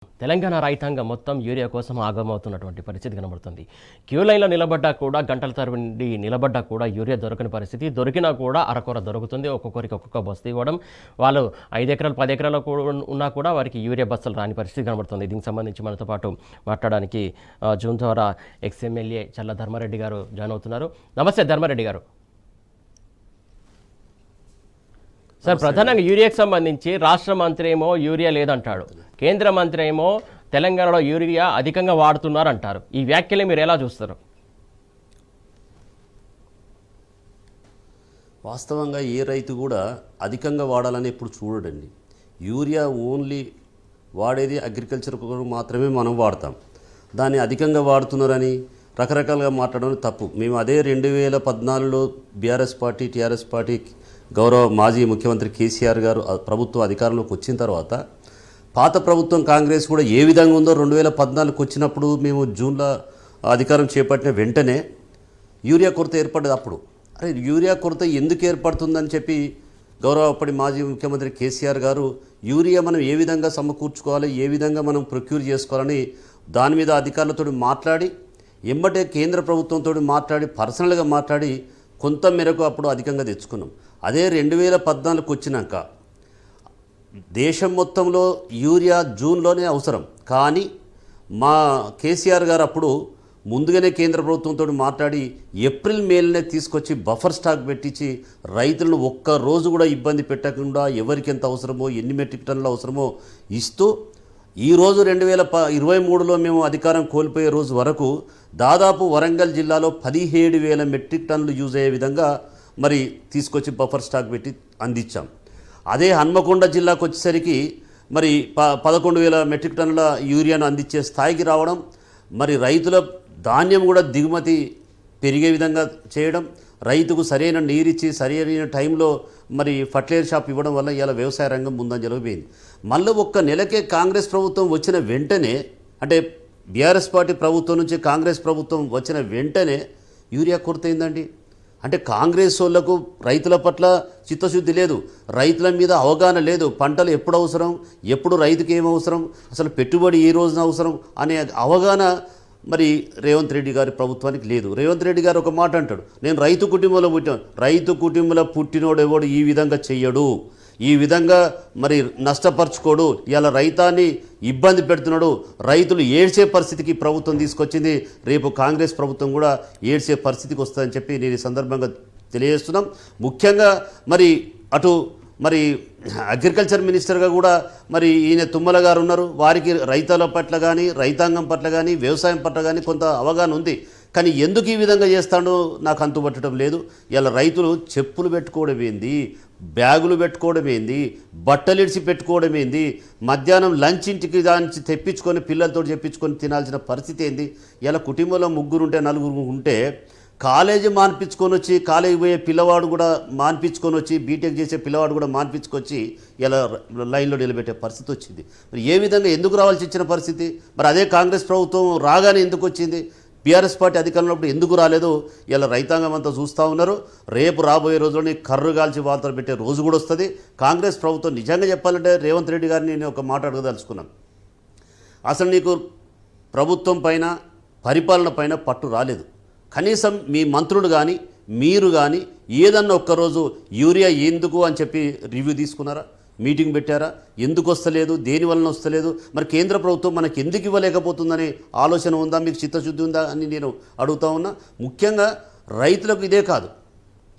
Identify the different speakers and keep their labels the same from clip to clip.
Speaker 1: తెలంగాణ రైతాంగం మొత్తం యూరియా కోసం ఆగమవుతున్నటువంటి పరిస్థితి కనబడుతుంది. క్యూ లైన్లో నిలబడ్డా కూడా గంటల తరబడి నిలబడ్డా కూడా యూరియా దొరకని పరిస్థితి. దొరికినా కూడా అరకొర దొరుకుతుంది. ఒక్కొక్కరికి ఒక్కొక్క బస్సు ఇవ్వడం, వాళ్ళు 5 ఎకరాలు 10 ఎకరాలు ఉన్నా కూడా వారికి యూరియా బస్సులు రాని పరిస్థితి కనబడుతుంది. దీనికి సంబంధించి మనతో పాటు మాట్లాడడానికి జూన్ ద్వారా ఎక్స్ఎమ్మెల్యే చల్ల ధర్మారెడ్డి గారు జాయిన్ అవుతున్నారు. నమస్తే ధర్మారెడ్డి గారు. సార్, ప్రధానంగా యూరియాకి సంబంధించి రాష్ట్ర మంత్రి ఏమో యూరియా లేదంటాడు, కేంద్ర మంత్రి ఏమో తెలంగాణలో యూరియా అధికంగా వాడుతున్నారు అంటారు. ఈ వ్యాఖ్యలు మీరు ఎలా చూస్తారు?
Speaker 2: వాస్తవంగా ఏ రైతు కూడా అధికంగా వాడాలని ఎప్పుడు చూడడండి. యూరియా ఓన్లీ వాడేది అగ్రికల్చర్ మాత్రమే మనం వాడతాం. దాన్ని అధికంగా వాడుతున్నారని రకరకాలుగా మాట్లాడడం తప్పు. మేము అదే 2014లో బీఆర్ఎస్ పార్టీ టీఆర్ఎస్ పార్టీ గౌరవ మాజీ ముఖ్యమంత్రి కేసీఆర్ గారు ప్రభుత్వం అధికారంలోకి వచ్చిన తర్వాత పాత ప్రభుత్వం కాంగ్రెస్ కూడా ఏ విధంగా ఉందో 2014కు వచ్చినప్పుడు మేము జూన్లో అధికారం చేపట్టిన వెంటనే యూరియా కొరత ఏర్పడ్డది. అప్పుడు యూరియా కొరత ఎందుకు ఏర్పడుతుందని చెప్పి గౌరవ అప్పటి మాజీ ముఖ్యమంత్రి కేసీఆర్ గారు యూరియా మనం ఏ విధంగా సమకూర్చుకోవాలి, ఏ విధంగా మనం ప్రొక్యూర్ చేసుకోవాలని దాని మీద అధికారులతో మాట్లాడి ఎంబటే కేంద్ర ప్రభుత్వంతో మాట్లాడి పర్సనల్గా మాట్లాడి కొంత మేరకు అప్పుడు అధికంగా తెచ్చుకున్నాం. అదే 2014కు వచ్చినాక దేశం మొత్తంలో యూరియా జూన్లోనే అవసరం. కానీ మా కేసీఆర్ గారు అప్పుడు ముందుగానే కేంద్ర ప్రభుత్వంతో మాట్లాడి ఏప్రిల్ మేలనే తీసుకొచ్చి బఫర్ స్టాక్ పెట్టించి రైతులను ఒక్క రోజు కూడా ఇబ్బంది పెట్టకుండా ఎవరికి ఎంత అవసరమో ఎన్ని మెట్రిక్ టన్నులు అవసరమో ఇస్తూ ఈరోజు 2023లో మేము అధికారం కోల్పోయే రోజు వరకు దాదాపు వరంగల్ జిల్లాలో 17,000 మెట్రిక్ టన్నులు యూజ్ అయ్యే విధంగా మరి తీసుకొచ్చి బఫర్ స్టాక్ పెట్టి అందించాం. అదే హన్మకొండ జిల్లాకు వచ్చేసరికి మరి 11,000 మెట్రిక్ టన్నుల యూరియాను అందించే స్థాయికి రావడం, మరి రైతుల ధాన్యం కూడా దిగుమతి పెరిగే విధంగా చేయడం, రైతుకు సరైన నీరిచ్చి సరైన టైంలో మరి ఫర్టిలైజర్ షాప్ ఇవ్వడం వల్ల ఇలా వ్యవసాయ రంగం ముందంజలోకి పోయింది. మళ్ళీ ఒక్క నెలకే కాంగ్రెస్ ప్రభుత్వం వచ్చిన వెంటనే, అంటే బీఆర్ఎస్ పార్టీ ప్రభుత్వం నుంచి కాంగ్రెస్ ప్రభుత్వం వచ్చిన వెంటనే యూరియా కొరత అయిందండి. అంటే కాంగ్రెస్ వాళ్ళకు రైతుల పట్ల చిత్తశుద్ధి లేదు, రైతుల మీద అవగాహన లేదు. పంటలు ఎప్పుడు అవసరం, ఎప్పుడు రైతుకి ఏం అవసరం, అసలు పెట్టుబడి ఏ రోజున అవసరం అనే అవగాహన మరి రేవంత్ రెడ్డి గారి ప్రభుత్వానికి లేదు. రేవంత్ రెడ్డి గారు ఒక మాట అంటాడు, నేను రైతు కుటుంబంలో పుట్టాను. రైతు కుటుంబంలో పుట్టినోడు ఎవడు ఈ విధంగా చెయ్యడు, ఈ విధంగా మరి నష్టపరుచుకోడు, ఇలా రైతాన్ని ఇబ్బంది పెడుతున్నాడు, రైతులు ఏడ్చే పరిస్థితికి ప్రభుత్వం తీసుకొచ్చింది. రేపు కాంగ్రెస్ ప్రభుత్వం కూడా ఏడ్చే పరిస్థితికి వస్తుందని చెప్పి నేను ఈ సందర్భంగా తెలియజేస్తున్నాం. ముఖ్యంగా మరి అటు మరి అగ్రికల్చర్ మినిస్టర్గా కూడా మరి ఈయన తుమ్మల గారు ఉన్నారు. వారికి రైతుల పట్ల కానీ రైతాంగం పట్ల కానీ వ్యవసాయం పట్ల కానీ కొంత అవగాహన ఉంది. కానీ ఎందుకు ఈ విధంగా చేస్తాడో నాకు అంతుపట్టడం లేదు. ఇలా రైతులు చెప్పులు పెట్టుకోవడం ఏంది, బ్యాగులు పెట్టుకోవడం ఏంది, బట్టలు ఇడిచి పెట్టుకోవడం ఏంది, మధ్యాహ్నం లంచ్ ఇంటికి దానికి తెప్పించుకొని పిల్లలతో చెప్పించుకొని తినాల్సిన పరిస్థితి ఏంది. ఇలా కుటుంబంలో 3 ఉంటే 4 ఉంటే కాలేజీ మాన్పించుకొని వచ్చి కాలేజీ పోయే పిల్లవాడు కూడా మాన్పించుకొని వచ్చి బీటెక్ చేసే పిల్లవాడు కూడా మాన్పించుకొచ్చి ఇలా లైన్లో నిలబెట్టే పరిస్థితి వచ్చింది. మరి ఏ విధంగా ఎందుకు రావాల్సి వచ్చిన పరిస్థితి? మరి అదే కాంగ్రెస్ ప్రభుత్వం రాగానే ఎందుకు వచ్చింది? బీఆర్ఎస్ పార్టీ అధికారంలో ఎందుకు రాలేదు? ఇలా రైతాంగం అంతా చూస్తూ ఉన్నారు. రేపు రాబోయే రోజుల్లోని కర్రు కాల్చి వార్తలు పెట్టే రోజు కూడా వస్తుంది. కాంగ్రెస్ ప్రభుత్వం నిజంగా చెప్పాలంటే రేవంత్ రెడ్డి గారిని నేను ఒక మాట అడగదలుచుకున్నాను. అసలు నీకు ప్రభుత్వం పైన పరిపాలన పైన పట్టు రాలేదు. కనీసం మీ మంత్రులు కానీ మీరు కానీ ఏదన్నా ఒక్కరోజు యూరియా ఎందుకు అని చెప్పి రివ్యూ తీసుకున్నారా, మీటింగ్ పెట్టారా? ఎందుకు వస్తలేదు, దేని వలన వస్తలేదు, మరి కేంద్ర ప్రభుత్వం మనకి ఎందుకు ఇవ్వలేకపోతుందనే ఆలోచన ఉందా, మీకు చిత్తశుద్ధి ఉందా అని నేను అడుగుతా ఉన్నా. ముఖ్యంగా రైతులకు ఇదే కాదు,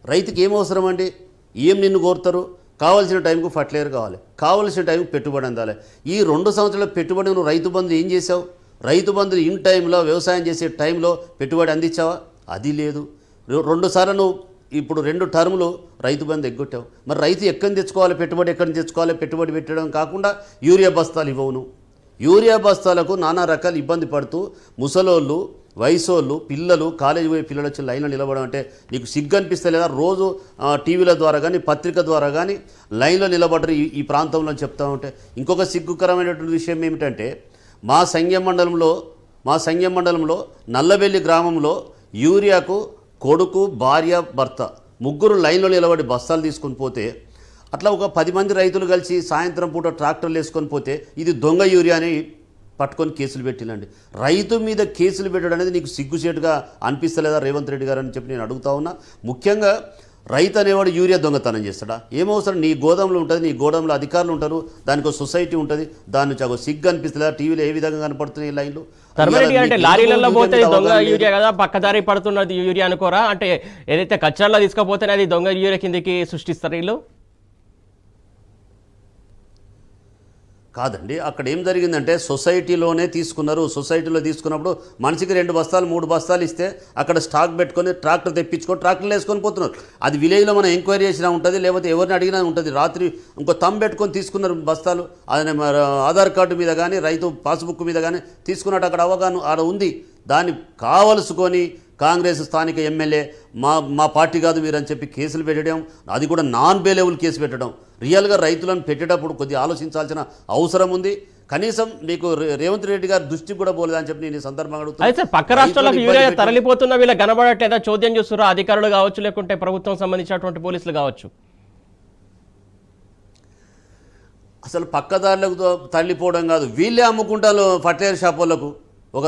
Speaker 2: రైతుకి ఏం అవసరం అండి, ఏం నిన్ను కోరుతారు? కావాల్సిన టైంకు ఫర్టిలైజర్ కావాలి, కావాల్సిన టైంకు పెట్టుబడి అందాలి. ఈ 2 సంవత్సరాల పెట్టుబడి నువ్వు రైతు బంధు ఏం చేసావు? రైతు బంధులు ఇన్ టైంలో వ్యవసాయం చేసే టైంలో పెట్టుబడి అందించావా? అది లేదు. 2 సార్లు నువ్వు ఇప్పుడు 2 టర్ములు రైతు బంధు ఎగ్గొట్టావు. మరి రైతు ఎక్కడి తెచ్చుకోవాలి, పెట్టుబడి ఎక్కడి తెచ్చుకోవాలి? పెట్టుబడి పెట్టడం కాకుండా యూరియా బస్తాలు ఇవ్వవు. యూరియా బస్తాలకు నానా రకాల ఇబ్బంది పడుతూ ముసలోళ్ళు, వయసోళ్ళు, పిల్లలు, కాలేజీ పోయే పిల్లలు వచ్చి లైన్లో నిలబడడం అంటే నీకు సిగ్గు అనిపిస్తలేదా? రోజు టీవీల ద్వారా కానీ పత్రిక ద్వారా కానీ లైన్లో నిలబడరు ఈ ప్రాంతంలో చెప్తా ఉంటే. ఇంకొక సిగ్గుకరమైనటువంటి విషయం ఏమిటంటే మా సంఘం మండలంలో నల్లబెల్లి గ్రామంలో యూరియాకు కొడుకు, భార్య, భర్త 3 లైన్లో నిలబడి బస్తాలు తీసుకొని పోతే అట్లా ఒక 10 మంది రైతులు కలిసి సాయంత్రం పూట ట్రాక్టర్లు వేసుకొని పోతే ఇది దొంగ యూరియా అని పట్టుకొని కేసులు పెట్టిలండి. రైతు మీద కేసులు పెట్టడం అనేది నీకు సిగ్గుచేటుగా అనిపిస్తలేదా రేవంత్ రెడ్డి గారు అని చెప్పి నేను అడుగుతా ఉన్నా. ముఖ్యంగా రైతు అనేవాడు యూరియా దొంగతనం చేస్తాడా? ఏమవసరం, నీ గోదాంలో ఉంటుంది, నీ గోదాంలో అధికారులు ఉంటారు, దానికి ఒక సొసైటీ ఉంటుంది, దాని నుంచి ఒక సిగ్గు అనిపిస్తుందా? టీవీలో ఏ విధంగా కనపడుతున్నాయి లైన్లు?
Speaker 1: అంటే లారీలలో పోతే దొంగ యూరియా కదా, పక్కదారి పడుతున్నది యూరియా అనుకోరా? అంటే ఏదైతే కచ్చర్లో తీసుకపోతేనే అది దొంగ యూరియా కిందకి సృష్టిస్తారు వీళ్ళు.
Speaker 2: కాదండి, అక్కడ ఏం జరిగిందంటే సొసైటీలోనే తీసుకున్నారు. సొసైటీలో తీసుకున్నప్పుడు మనిషికి 2 బస్తాలు 3 బస్తాలు ఇస్తే అక్కడ స్టాక్ పెట్టుకొని ట్రాక్టర్ తెప్పించుకొని ట్రాక్టర్లు వేసుకొని పోతున్నారు. అది విలేజ్లో మనం ఎంక్వైరీ చేసినా ఉంటుంది, లేకపోతే ఎవరిని అడిగినా ఉంటుంది. రాత్రి ఇంకో పెట్టుకొని తీసుకున్నారు బస్తాలు. అది ఆధార్ కార్డు మీద కానీ రైతు పాస్బుక్ మీద కానీ తీసుకున్నట్టు అక్కడ అవగాహన ఆడ ఉంది. దాన్ని కావలసుకొని కాంగ్రెస్ స్థానిక ఎమ్మెల్యే మా పార్టీ కాదు మీరు అని చెప్పి కేసులు పెట్టడం, అది కూడా నాన్ బెయిలబుల్ కేసు పెట్టడం. రియల్గా రైతులను పెట్టేటప్పుడు కొద్దిగా ఆలోచించాల్సిన అవసరం ఉంది. కనీసం మీకు రేవంత్ రెడ్డి గారి దృష్టి కూడా పోలేదని చెప్పి నేను ఈ సందర్భంగా అడుగుతాను.
Speaker 1: పక్క రాష్ట్రాలకు యూరియా తరలిపోతున్న వీళ్ళ కనబడట్లేదా? చోద్యం చూస్తున్నా అధికారులు కావచ్చు, లేకుంటే ప్రభుత్వం సంబంధించినటువంటి పోలీసులు కావచ్చు.
Speaker 2: అసలు పక్కదారులకు తరలిపోవడం కాదు, వీళ్ళే అమ్ముకుంటారు ఫర్టిలైజర్ షాప్ వాళ్ళకు. ఒక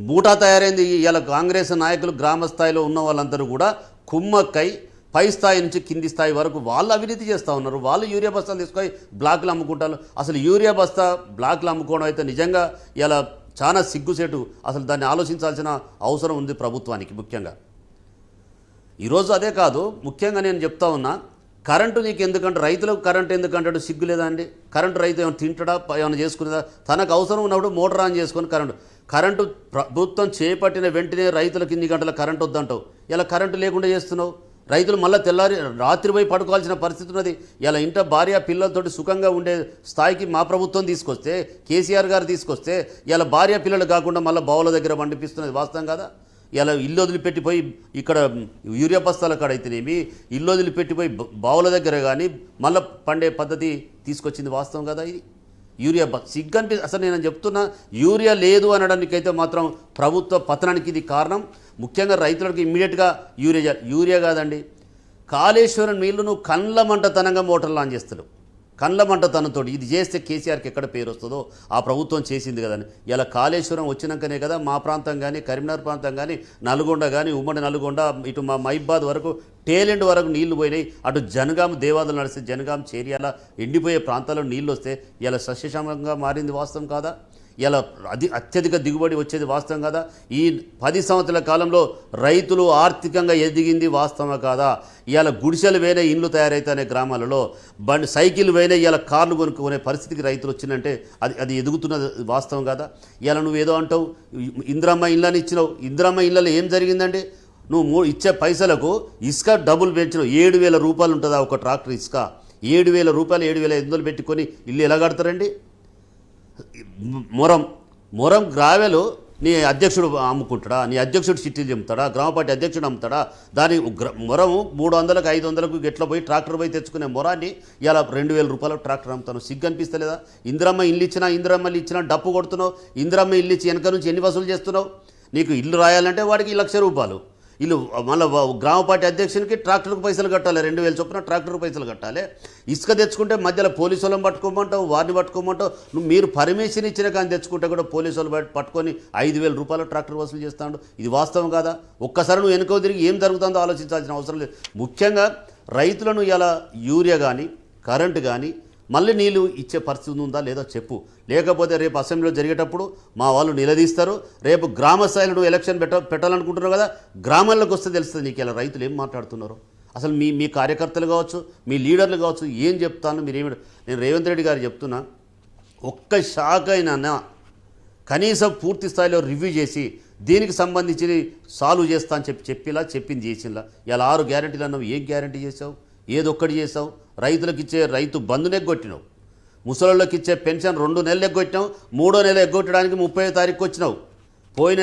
Speaker 2: మూటా తయారైంది. ఇలా కాంగ్రెస్ నాయకులు గ్రామ స్థాయిలో ఉన్న వాళ్ళందరూ కూడా కుమ్మక్కై పై స్థాయి నుంచి కింది స్థాయి వరకు వాళ్ళు అవినీతి చేస్తూ ఉన్నారు. వాళ్ళు యూరియా బస్తాలు తీసుకొని బ్లాక్లు అమ్ముకుంటారు. అసలు యూరియా బస్తా బ్లాక్లు అమ్ముకోవడం అయితే నిజంగా ఇలా చాలా సిగ్గుసేటు. అసలు దాన్ని ఆలోచించాల్సిన అవసరం ఉంది ప్రభుత్వానికి. ముఖ్యంగా ఈరోజు అదే కాదు, ముఖ్యంగా నేను చెప్తా ఉన్నా, కరెంటు నీకు ఎందుకంటే రైతులకు కరెంటు ఎందుకంటాడు? సిగ్గు లేదా అండి? కరెంటు రైతు ఏమైనా తింటాడా, ఏమైనా చేసుకునేదా? తనకు అవసరం ఉన్నప్పుడు మోటార్ ఆన్ చేసుకొని కరెంటు ప్రభుత్వం చేపట్టిన వెంటనే రైతులకు ఇన్ని గంటల కరెంటు వద్దంటావు. ఇలా కరెంటు లేకుండా చేస్తున్నావు. రైతులు మళ్ళీ రాత్రి పోయి పడుకోవాల్సిన పరిస్థితి ఉన్నది. ఇలా ఇంట భార్య పిల్లలతోటి సుఖంగా ఉండే స్థాయికి మా ప్రభుత్వం తీసుకొస్తే, కేసీఆర్ గారు తీసుకొస్తే, ఇలా భార్య పిల్లలు కాకుండా మళ్ళీ బావుల దగ్గర పండిపిస్తున్నది వాస్తవం కదా? ఇలా ఇల్లు వదిలిపెట్టిపోయి ఇక్కడ యూరియా బస్తాల కాడ అయితేనేమి, ఇల్లు వదిలిపెట్టిపోయి బావుల దగ్గర కానీ మళ్ళీ పండే పద్ధతి తీసుకొచ్చింది వాస్తవం కదా? ఇది యూరియా సిగ్గంటే అసలు నేను చెప్తున్నా, యూరియా లేదు అనడానికైతే మాత్రం ప్రభుత్వ పతనానికి ఇది కారణం. ముఖ్యంగా రైతులకు ఇమ్మీడియట్గా యూరియా కాదండి, కాళేశ్వరం నీళ్లు నువ్వు కండ్ల మంటతనంగా మోటార్లు ఆన్ చేస్తాడు. కండ్ల మంటతనంతో ఇది చేస్తే కేసీఆర్కి ఎక్కడ పేరు వస్తుందో ఆ ప్రభుత్వం చేసింది కదని. ఇలా కాళేశ్వరం వచ్చినాకనే కదా మా ప్రాంతం కానీ, కరీంనగర్ ప్రాంతం కానీ, నల్గొండ కానీ, ఉమ్మడి నల్గొండ, ఇటు మా మైబాద్ వరకు టేలెండ్ వరకు నీళ్లు పోయినాయి. అటు జనగాం దేవాదులు నడిస్తే జనగాం చేరియాల ఎండిపోయే ప్రాంతాల్లో నీళ్ళు వస్తే ఇలా సస్యశ్యామలంగా మారింది వాస్తవం కాదా? ఇలా అత్యధిక దిగుబడి వచ్చేది వాస్తవం కాదా? ఈ 10 సంవత్సరాల కాలంలో రైతులు ఆర్థికంగా ఎదిగింది వాస్తవం కాదా? ఇవాళ గుడిసెలు వేనే ఇండ్లు తయారైతానే గ్రామాలలో, సైకిల్ వేనే ఇవాళ కార్లు కొనుక్కునే పరిస్థితికి రైతులు వచ్చిందంటే అది ఎదుగుతున్నది వాస్తవం కాదా? ఇవాళ నువ్వేదో అంటావు, ఇందిరమ్మ ఇళ్ళని ఇచ్చినావు. ఇందిరమ్మ ఇళ్ళలో ఏం జరిగిందండి? నువ్వు ఇచ్చే పైసలకు ఇసుక డబ్బులు పెంచినావు. 7,000 రూపాయలు ఉంటుందా ఒక ట్రాక్టర్ ఇసుక? 7,000 రూపాయలు 7,500 పెట్టుకొని ఇల్లు ఎలా కడతారండి? మొరం గ్రావెలు నీ అధ్యక్షుడు అమ్ముకుంటాడా? నీ అధ్యక్షుడు చిట్టీలు చెమ్ముతాడా? గ్రామ పార్టీ అధ్యక్షుడు అమ్ముతాడా? దాని మొరము 300కు 500కు గెట్ల పోయి ట్రాక్టర్ పోయి తెచ్చుకునే మొరాన్ని ఇలా 2,000 రూపాయలకు ట్రాక్టర్ అమ్ముతాను. సిగ్గు అనిపిస్తలేదా? ఇందిరమ్మ ఇల్లు ఇచ్చినా, ఇందిరమ్మలు ఇచ్చినా డప్పు కొడుతున్నావు. ఇందిరమ్మ ఇల్లు ఇచ్చి వెనక నుంచి ఎన్ని వసూలు చేస్తున్నావు? నీకు ఇల్లు రాయాలంటే వాడికి 1,00,000 రూపాయలు. ఇల్లు మళ్ళీ గ్రామ పార్టీ అధ్యక్షునికి ట్రాక్టర్కు పైసలు కట్టాలి, 2,000 చొప్పున ట్రాక్టర్కు పైసలు కట్టాలి. ఇసుక తెచ్చుకుంటే మధ్యలో పోలీసు వాళ్ళని పట్టుకోమంటావు, వారిని పట్టుకోమంటావు. మీరు పర్మిషన్ ఇచ్చిన కానీ తెచ్చుకుంటే కూడా పోలీసు వాళ్ళు పట్టుకొని 5,000 రూపాయలు ట్రాక్టర్ వసూలు చేస్తాడు. ఇది వాస్తవం కాదా? ఒక్కసారి నువ్వు వెనుక తిరిగి ఏం జరుగుతుందో ఆలోచించాల్సిన అవసరం లేదు. ముఖ్యంగా రైతులను ఇలా యూరియా కానీ కరెంటు కానీ మళ్ళీ నీళ్ళు ఇచ్చే పరిస్థితి ఉందా లేదో చెప్పు. లేకపోతే రేపు అసెంబ్లీలో జరిగేటప్పుడు మా వాళ్ళు నిలదీస్తారు. రేపు గ్రామ స్థాయిలో ఎలక్షన్ పెట్టాలనుకుంటున్నారు కదా, గ్రామాల్లోకి వస్తే తెలుస్తుంది నీకు ఇలా రైతులు ఏం మాట్లాడుతున్నారు. అసలు మీ కార్యకర్తలు కావచ్చు, మీ లీడర్లు కావచ్చు, ఏం చెప్తాను మీరేమి. నేను రేవంత్ రెడ్డి గారు చెప్తున్నా, ఒక్క శాఖ అయినా కనీసం పూర్తి స్థాయిలో రివ్యూ చేసి దీనికి సంబంధించి సాల్వ్ చేస్తా అని చెప్పేలా చెప్పింది చేసిందా? ఇలా 6 గ్యారెంటీలు అన్నావు, ఏం గ్యారెంటీ చేసావు? ఏదొక్కటి చేసావు? రైతులకు ఇచ్చే రైతు బంధుని ఎగ్గొట్టినావు, ముసలోళ్ళకి ఇచ్చే పెన్షన్ 2 నెలలు ఎగ్గొట్టినావు, 3వ నెల ఎగ్గొట్టడానికి 30వ తారీఖు వచ్చినావు. పోయిన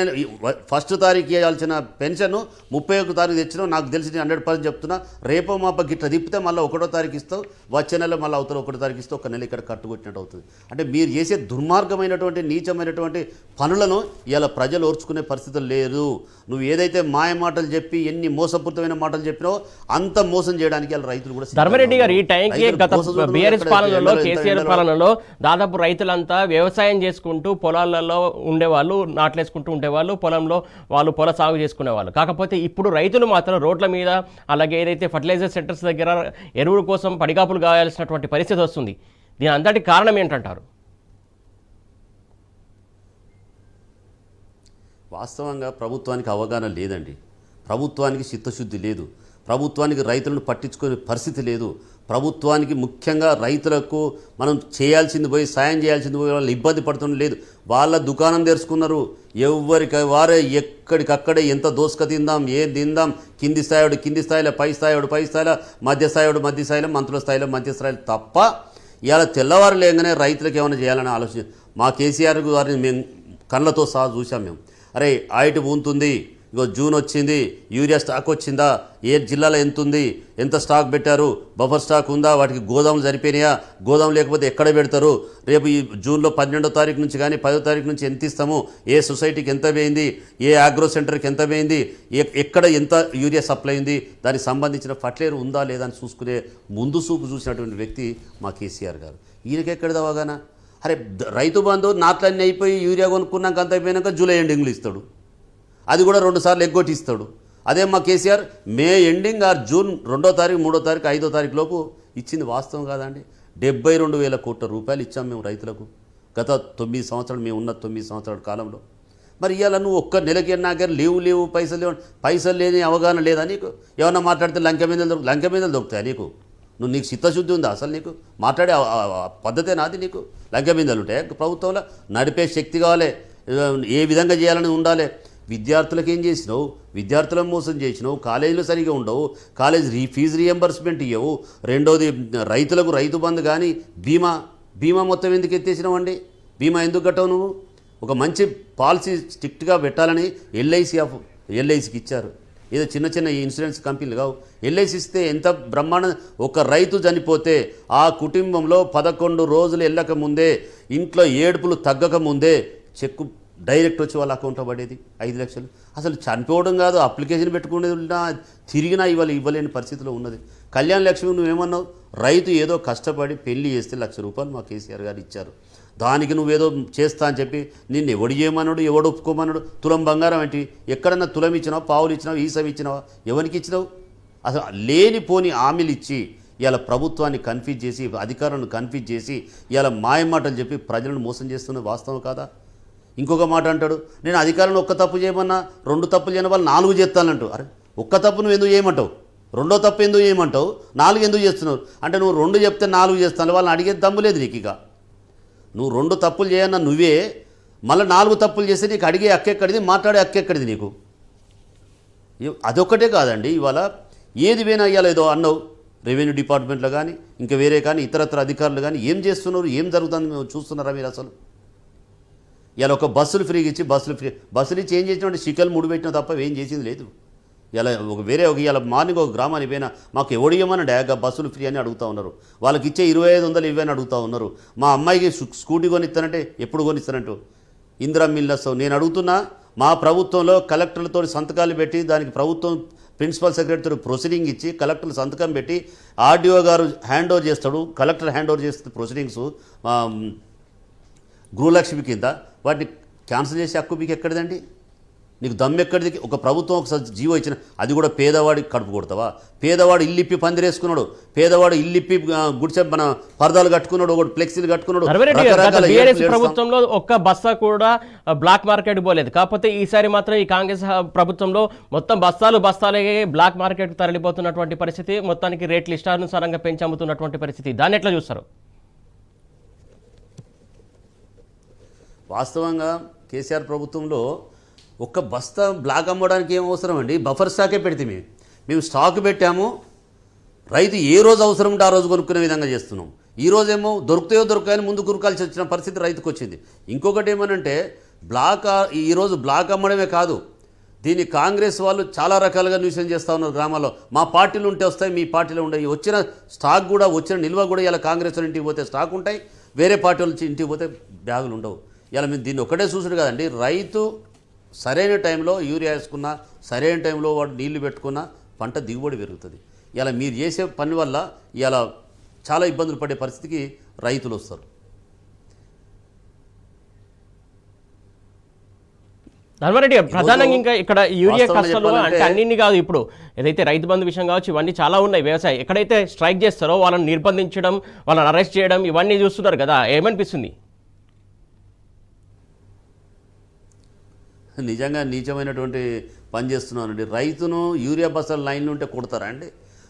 Speaker 2: ఫస్ట్ తారీఖు ఇవ్వాల్సిన పెన్షన్ 31 తారీఖు తెచ్చినావు, నాకు తెలిసి నేను 100% చెప్తున్నా. రేపో మాప గిట్ల తిప్పితే మళ్ళీ 1వ తారీఖు ఇస్తావు, వచ్చే నెల మళ్ళీ అవతల 1వ తారీఖు ఇస్తావు, ఒక నెల ఇక్కడ కట్టుకొచ్చినట్టు అవుతుంది. అంటే మీరు చేసే దుర్మార్గమైనటువంటి నీచమైనటువంటి పనులను ఇలా ప్రజలు ఓర్చుకునే పరిస్థితులు లేదు. నువ్వు ఏదైతే మాయ మాటలు చెప్పి ఎన్ని మోసపూరితమైన మాటలు చెప్పినావో అంత మోసం చేయడానికి ఇలా రైతులు కూడా.
Speaker 1: ధర్మరెడ్డి గారు, ఈ టైంకి గత బీఆర్ఎస్ పాలనలో, కేసీఆర్ పాలనలో దాదాపు రైతులంతా వ్యవసాయం చేసుకుంటూ పొలాలలో ఉండేవాళ్ళు, నాట్లేసుకుంటూ ఉండేవాళ్ళు, పొలంలో వాళ్ళు పొల సాగు చేసుకునేవాళ్ళు. కాకపోతే ఇప్పుడు రైతులు మాత్రం రోడ్ల మీద, అలాగే ఏదైతే ఫర్టిలైజర్ సెంటర్స్ దగ్గర ఎరువుల కోసం పడిగాపులు కావాల్సినటువంటి పరిస్థితి వస్తుంది. దీని అంతటి కారణం ఏంటంటారు?
Speaker 2: వాస్తవంగా ప్రభుత్వానికి అవగాహన లేదండి, ప్రభుత్వానికి చిత్తశుద్ధి లేదు, ప్రభుత్వానికి రైతులను పట్టించుకునే పరిస్థితి లేదు. ప్రభుత్వానికి ముఖ్యంగా రైతులకు మనం చేయాల్సింది పోయి సాయం చేయాల్సింది పోయి వాళ్ళు ఇబ్బంది పడుతుండ లేదు. వాళ్ళ దుకాణం తెరుచుకున్నారు, ఎవరికి వారే ఎక్కడికక్కడే ఎంత దోసుక తిందాం, ఏం తిందాం, కింది స్థాయిలో, పై స్థాయిలో, మధ్య స్థాయిలో, మంత్రుల స్థాయిలో, మధ్య స్థాయిలో తప్ప ఇవాళ తెల్లవారు లేగానే రైతులకు ఏమైనా చేయాలని ఆలోచన. మా కేసీఆర్ గారిని మేము కళ్ళతో సహా చూసాం. మేము అరే ఆయిట్ ఊంతుంది, ఇగో జూన్ వచ్చింది, యూరియా స్టాక్ వచ్చిందా, ఏ జిల్లాలో ఎంత ఉంది, ఎంత స్టాక్ పెట్టారు, బఫర్ స్టాక్ ఉందా, వాటికి గోదాములు సరిపోయినాయా, గోదాములు లేకపోతే ఎక్కడ పెడతారు, రేపు ఈ జూన్లో 12వ తారీఖు నుంచి కానీ 10వ తారీఖు నుంచి ఎంత ఇస్తాము, ఏ సొసైటీకి ఎంత పోయింది, ఏ ఆగ్రో సెంటర్కి ఎంత పోయింది, ఎక్కడ ఎంత యూరియా సప్లై ఉంది, దానికి సంబంధించిన ఫర్టిలైజర్ ఉందా లేదా అని చూసుకునే ముందు చూపు చూసినటువంటి వ్యక్తి మా కేసీఆర్ గారు. ఈయనకెక్కడ అవగాహన? అరే రైతు బంధు నాట్లన్నీ అయిపోయి యూరియా కొనుక్కున్నాక అంత అయిపోయినాక జూలై ఎండింగ్లు ఇస్తాడు, అది కూడా 2 సార్లు ఎగ్గొట్టి ఇస్తాడు. అదే మా KCR May ending or June 2వ తారీఖు, 3వ తారీఖు, 5వ తారీఖు లోపు ఇచ్చింది వాస్తవం కాదండి. 72,000 కోట్ల రూపాయలు ఇచ్చాం మేము రైతులకు గత 9 సంవత్సరాలు, మేము ఉన్న 9 సంవత్సరాల కాలంలో. మరి ఇవాళ నువ్వు ఒక్క నెలకి నాకే లేవు పైసలు లేని అవగాహన లేదా నీకు? ఏమన్నా మాట్లాడితే లంక మీద దొరుకుతాయి నీకు? నీకు చిత్తశుద్ధి ఉందా అసలు? నీకు మాట్లాడే పద్ధతే నాది? నీకు లంక మీదలు ఉంటాయి ప్రభుత్వంలో? నడిపే శక్తి కావాలి, ఏ విధంగా చేయాలని ఉండాలి. విద్యార్థులకు ఏం చేసినావు? విద్యార్థులను మోసం చేసినావు, కాలేజీలు సరిగా ఉండవు, ఫీజు రీఎంబర్స్మెంట్ ఇవ్వవు. రెండోది రైతులకు రైతు బంధు కానీ బీమా మొత్తం ఎందుకు ఎత్తేసినావు అండి? బీమా ఎందుకు కట్టవు నువ్వు? ఒక మంచి పాలసీ స్ట్రిక్ట్గా పెట్టాలని ఎల్ఐసికి ఇచ్చారు. ఏదో చిన్న ఇన్సూరెన్స్ కంపెనీలు కావు. ఎల్ఐసి ఇస్తే ఎంత బ్రహ్మాండం. ఒక రైతు చనిపోతే ఆ కుటుంబంలో 11 రోజులు వెళ్ళక ముందే, ఇంట్లో ఏడుపులు తగ్గక ముందే చెక్కు డైరెక్ట్ వచ్చి వాళ్ళ అకౌంట్లో పడేది 5 లక్షలు. అసలు చనిపోవడం కాదు, అప్లికేషన్ పెట్టుకునేది తిరిగినా ఇవ్వలేని పరిస్థితిలో ఉన్నది. కళ్యాణ లక్ష్మి నువ్వేమన్నావు? రైతు ఏదో కష్టపడి పెళ్లి చేస్తే 1,00,000 రూపాయలు మా కేసీఆర్ గారు ఇచ్చారు. దానికి నువ్వేదో చేస్తా అని చెప్పి నిన్ను ఎవడు చేయమన్నాడు, ఎవడు ఒప్పుకోమన్నాడు? తులం బంగారం ఏంటి? ఎక్కడన్నా తులం ఇచ్చినావు, పావులు ఇచ్చినావు, ఈసం ఇచ్చినావా? ఎవరికి ఇచ్చినావు? అసలు లేనిపోని హామీలు ఇచ్చి ఇలా ప్రభుత్వాన్ని కన్ఫ్యూజ్ చేసి, అధికారులను కన్ఫ్యూజ్ చేసి ఇలా మాయమాటలు చెప్పి ప్రజలను మోసం చేస్తున్నది వాస్తవం కాదా? ఇంకొక మాట అంటాడు, నేను అధికారులను ఒక్క తప్పు చేయమన్నా 2 తప్పులు చేయని వాళ్ళు 4 చేస్తానంటూ. అరే ఒక్క తప్పు నువ్వు ఎందుకు చేయమంటావు? 2వ తప్పు ఎందుకు చేయమంటావు? 4 ఎందుకు చేస్తున్నావు? అంటే నువ్వు 2 చెప్తే 4 చేస్తాను, వాళ్ళని అడిగేది దమ్ము లేదు నీకు. ఇక నువ్వు 2 తప్పులు చేయన్న నువ్వే, మళ్ళీ 4 తప్పులు చేస్తే నీకు అడిగే హక్కెక్కడిది, మాట్లాడే హక్కెక్కడిది నీకు? అదొక్కటే కాదండి, ఇవాళ ఏది వేనా ఇవాళ ఏదో అన్నావు, రెవెన్యూ డిపార్ట్మెంట్లో కానీ ఇంకా వేరే కానీ ఇతరత్ర అధికారులు కానీ ఏం చేస్తున్నారు, ఏం జరుగుతుంది చూస్తున్నారా మీరు? అసలు ఇలా ఒక బస్సులు ఫ్రీగా ఇచ్చి బస్సులు ఇచ్చి ఏం చేసినట్టు షికలు ముడిపెట్టినా తప్ప ఏం చేసింది లేదు. ఇలా ఇలా మార్నింగ్ ఒక గ్రామానికి పోయినా మాకు ఎవడు ఇవ్వమని డాగా బస్సులు ఫ్రీ అని అడుగుతూ ఉన్నారు. వాళ్ళకి ఇచ్చే 2,500 ఇవ్వని అడుగుతూ ఉన్నారు. మా అమ్మాయికి స్కూటీ కొనిస్తానంటే ఎప్పుడు కొనిస్తానంటూ ఇందిరా మిల్లర్స్. నేను అడుగుతున్నా, మా ప్రభుత్వంలో కలెక్టర్లతో సంతకాలు పెట్టి దానికి ప్రభుత్వం ప్రిన్సిపల్ సెక్రటరీతో ప్రొసీడింగ్ ఇచ్చి కలెక్టర్లు సంతకం పెట్టి ఆర్డీఓ గారు హ్యాండ్ ఓవర్ చేస్తాడు, కలెక్టర్ హ్యాండ్ ఓవర్ చేస్తుంది ప్రొసీడింగ్స్ గృహలక్ష్మి కింద. వాటిని క్యాన్సిల్ చేసే హక్కు మీకు ఎక్కడిదండి? నీకు దమ్ము ఎక్కడిది? ఒక ప్రభుత్వం ఒకసారి జీవో ఇచ్చిన, అది కూడా పేదవాడికి కడుపు కొడతావా? పేదవాడు ఇల్లిప్పి పందిరేసుకున్నాడు, పేదవాడు ఇల్లిప్పి గుడిసె మన పరదాలు కట్టుకున్నాడు, ఒకటి ఫ్లెక్సీలు కట్టుకున్నాడు.
Speaker 1: ప్రభుత్వంలో ఒక్క బస్తా కూడా బ్లాక్ మార్కెట్ పోలేదు. కాకపోతే ఈసారి మాత్రం ఈ కాంగ్రెస్ ప్రభుత్వంలో మొత్తం బస్తాలే బ్లాక్ మార్కెట్ తరలిపోతున్నటువంటి పరిస్థితి, మొత్తానికి రేట్లు ఇష్టానుసారంగా పెంచి అమ్ముతున్నటువంటి పరిస్థితి. దాన్ని ఎట్లా చూస్తారు?
Speaker 2: వాస్తవంగా కేసీఆర్ ప్రభుత్వంలో ఒక్క బస్తా బ్లాక్ అమ్మడానికి ఏం అవసరం అండి? బఫర్ స్టాకే పెడితే మేము స్టాక్ పెట్టాము, రైతు ఏ రోజు అవసరం ఉంటే ఆ రోజు కొనుక్కునే విధంగా చేస్తున్నాం. ఈ రోజేమో దొరుకుతాయని ముందు కురకాల్సి వచ్చిన పరిస్థితి రైతుకు వచ్చింది. ఇంకొకటి ఏమనంటే ఈరోజు బ్లాక్ అమ్మడమే కాదు, దీన్ని కాంగ్రెస్ వాళ్ళు చాలా రకాలుగా న్యూసెన్స్ చేస్తూ ఉన్నారు గ్రామాల్లో. మా పార్టీలు ఉంటే వస్తాయి, మీ పార్టీలో ఉండవు. వచ్చిన స్టాక్ కూడా, వచ్చిన నిల్వ కూడా ఇలా కాంగ్రెస్ వాళ్ళ ఇంటికి పోతే స్టాక్ ఉంటాయి, వేరే పార్టీ వాళ్ళ ఇంటికి పోతే బ్యాగులు ఉండవు. ఇలా మేము దీన్ని ఒకటే చూసుడు కదండి, రైతు సరైన టైంలో యూరియా వేసుకున్నా, సరైన టైంలో వాడు నీళ్లు పెట్టుకున్నా పంట దిగుబడి పెరుగుతుంది. ఇలా మీరు చేసే పని వల్ల ఇలా చాలా ఇబ్బందులు పడే పరిస్థితికి రైతులు వస్తారు.
Speaker 1: ధర్మారెడ్డి గారు, ప్రధానంగా ఇంకా ఇక్కడ యూరియా
Speaker 2: వాస్తవంగా
Speaker 1: కష్టాలు అంటే
Speaker 2: చెప్పాలంటే-
Speaker 1: అన్నింటినీ కాదు, ఇప్పుడు ఏదైతే రైతు బంధు విషయం కావచ్చు, ఇవన్నీ చాలా ఉన్నాయి. వ్యవసాయం ఎక్కడైతే స్ట్రైక్ చేస్తారో వాళ్ళని నిర్బంధించడం, వాళ్ళని అరెస్ట్ చేయడం, ఇవన్నీ చూస్తున్నారు కదా, ఏమనిపిస్తుంది?
Speaker 2: నిజంగా నీచమైనటువంటి పని చేస్తున్నానండి. రైతును యూరియా బస్తాలు లైన్లు ఉంటే కొడతారా అండి?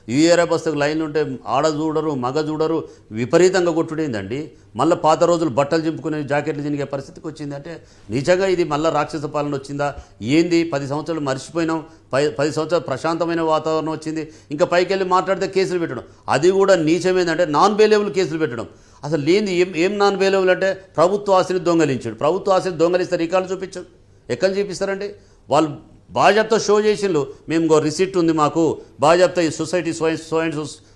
Speaker 2: యూరియా బస్తాకు లైన్లు ఉంటే ఆడ చూడరు, మగ చూడరు, విపరీతంగా కొట్టుడైందండి. మళ్ళీ పాత రోజులు బట్టలు చింపుకునే జాకెట్లు చినిగే పరిస్థితికి వచ్చింది. అంటే నిజంగా ఇది మళ్ళీ రాక్షస పాలన వచ్చిందా ఏంది? 10 సంవత్సరాలు మర్చిపోయినాం, 10 సంవత్సరాలు ప్రశాంతమైన వాతావరణం వచ్చింది, ఇంకా పైకి వెళ్ళి మాట్లాడితే కేసులు పెట్టడం. అది కూడా నీచమైందంటే నాన్ బెయిలబుల్ కేసులు పెట్టడం. అసలు లేని ఏం నాన్ బెయిలబుల్ అంటే ప్రభుత్వ ఆస్తిని దొంగలించాడు. ప్రభుత్వ ఆస్తిని దొంగలిస్తే రికార్డు చూపించు, ఎక్కడ చూపిస్తారండి? వాళ్ళు బాజాబ్తా షో చేసిండ్రు, మేము రిసిప్ట్ ఉంది మాకు, బాజాబ్తా ఈ సొసైటీ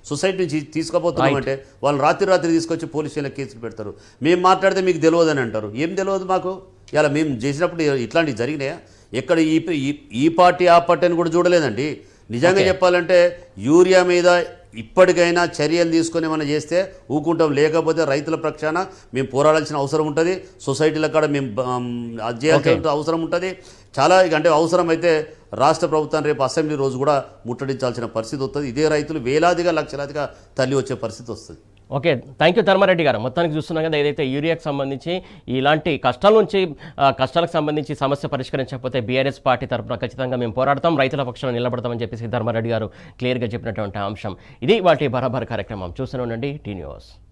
Speaker 2: సొసైటీ నుంచి తీసుకుపోతున్నామంటే వాళ్ళు రాత్రి తీసుకొచ్చి పోలీస్ స్టేషన్లో కేసులు పెడతారు. మేము మాట్లాడితే మీకు తెలియదని అంటారు. ఏం తెలియదు మాకు? ఇలా మేము చేసినప్పుడు ఇట్లాంటివి జరిగినాయా? ఎక్కడ ఈ పార్టీ ఆ పార్టీ అని కూడా చూడలేదండి. నిజంగా చెప్పాలంటే యూరియా మీద ఇప్పటికైనా చర్యలు తీసుకొని మనం చేస్తే ఊకుంటాం. లేకపోతే రైతుల పక్షాన మేము పోరాడాల్సిన అవసరం ఉంటుంది. సొసైటీల కాడ మేము అది చేయాల్సిన అవసరం ఉంటుంది. చాలా అంటే అవసరమైతే రాష్ట్ర ప్రభుత్వాన్ని రేపు అసెంబ్లీ రోజు కూడా ముట్టడించాల్సిన పరిస్థితి వస్తుంది. ఇదే రైతులు వేలాదిగా లక్షలాదిగా తల్లి వచ్చే పరిస్థితి వస్తుంది.
Speaker 1: ఓకే, థ్యాంక్ యూ ధర్మారెడ్డి గారు. మొత్తానికి చూస్తున్నాం కదా, ఏదైతే యూరియాకి సంబంధించి ఇలాంటి కష్టాల నుంచి కష్టాలకు సంబంధించి సమస్య పరిష్కరించకపోతే బీఆర్ఎస్ పార్టీ తరఫున ఖచ్చితంగా మేము పోరాడతాం, రైతుల పక్షాన నిలబడతామని చెప్పేసి ధర్మారెడ్డి గారు క్లియర్గా చెప్పినటువంటి అంశం ఇది. వాటి బరాబర్ కార్యక్రమం చూస్తూనే ఉండండి టీ న్యూస్.